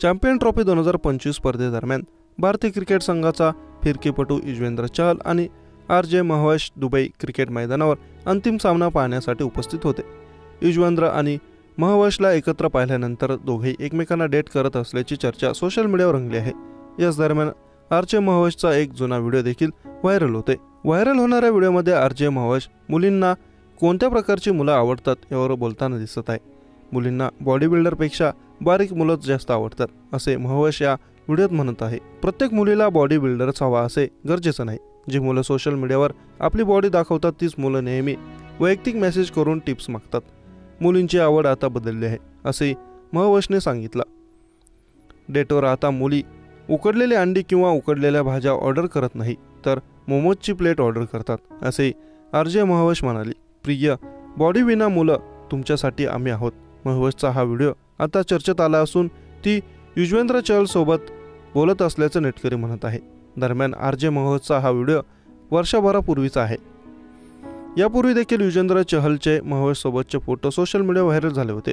Champion trophy 2025 स्पर्धेदरम्यान भारतीय cricket संघाचा फिरकीपटू युजवेंद्र चहल आणि आर.जे. महवश दुबई क्रिकेट मैदानावर अंतिम सामना पाहण्यासाठी उपस्थित होते। युजवेंद्र आणि महवशला एकत्र पाहिल्यानंतर दोघेही एकमेकांना डेट करत असल्याची चर्चा सोशल मीडियावर रंगली आहे। याच दरम्यान आर.जे. महवशचा एक जुना व्हिडिओ देखील व्हायरल होते। व्हायरल होणाऱ्या व्हिडिओमध्ये आर.जे. महवश मुलींना कोणत्या प्रकारची मुलं आवडतात यावर बोलताना दिसत आहे। मुलींना बॉडी बिल्डरपेक्षा बारीक मुलंच जास्त आवडतात असे महवश या व्हिडिओत म्हणत आहे। प्रत्येक मुलीला बॉडी बिल्डरच हवा असे गरजेचं नाही। जी मुलं सोशल मीडियावर आपली बॉडी दाखवतात तीच मुलं नेहमी वैयक्तिक मेसेज करून टिप्स मागतात। मुलींची आवड आता बदलली आहे असे महवशने सांगितलं। डेटवर आता मुली उकडलेली अंडी किंवा उकडलेल्या भाज्या ऑर्डर करत नाही तर मोमोजची प्लेट ऑर्डर करतात असे आर.जे. महवश म्हणाली। प्रिय बॉडी विना मुलं तुमच्यासाठी आम्ही आहोत। महवशचा हा व्हिडिओ आता चर्चेत आला असून ती युजवेंद्र चहल सोबत बोलत असल्याचं नेटकरी म्हणत आहे। दरम्यान आर.जे. महवशचा हा व्हिडिओ वर्षभरापूर्वीचा आहे। यापूर्वी देखील युजवेंद्र चहलचे महवश सोबतचे फोटो सोशल मीडिया व्हायरल झाले होते,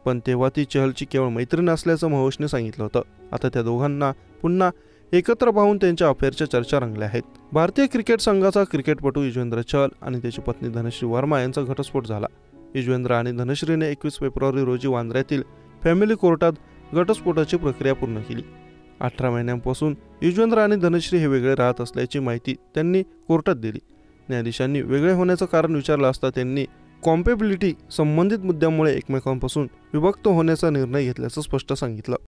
पण तेव्हा ती चहलची केवळ मैत्रीण असल्याचं महवशने सांगितलं होतं। आता त्या दोघांना पुन्हा एकत्र पाहून त्यांच्या अफेअरच्या चर्चा रंगल्या आहेत। भारतीय क्रिकेट संघाचा क्रिकेटपटू युजवेंद्र चहल आणि त्याची पत्नी धनश्री वर्मा यांचा घटस्फोट झाला। युजवेंद्र आणि धनश्रीने 21 फेब्रुवारी रोजी वांद्र्यातील फॅमिली कोर्टात घटस्फोटाची प्रक्रिया पूर्ण केली। 18 महिन्यांपासून युजवेंद्र आणि धनश्री हे वेगळे राहत असल्याची माहिती त्यांनी कोर्टात दिली। न्यायाधीशांनी वेगळे होण्याचं कारण विचारलं असता त्यांनी कॉम्पॅबिलिटी संबंधित मुद्द्यांमुळे एकमेकांपासून विभक्त होण्याचा निर्णय घेतल्याचं स्पष्ट सांगितलं।